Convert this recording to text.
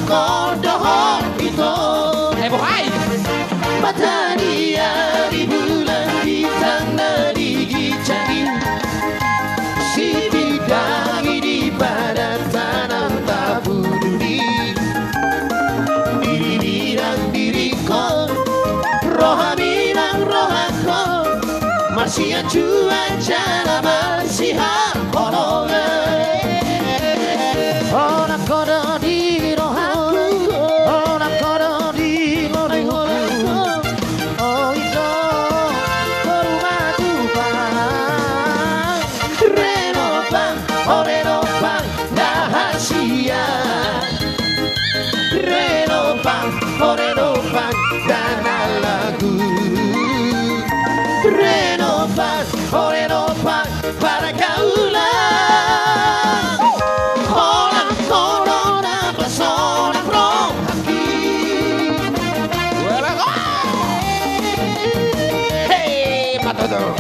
kodoh itu. Bohai Matahari di bulan bintang nadi canggih, si bidang di pada tanam tak peduli. Diri bilang diriku, roha bilang rohaku, masih cuaca masih kodoh. Orang kodoh di rohaku, orang kodoh di rohaku. Oh itu rumah Tuhan. Renovang, oh renovang, rahasia. Renovang, oh renovang, dana lagu. Renovang, oh renovang, para kaulah. Orang corona persona rohaki. Hey, matador.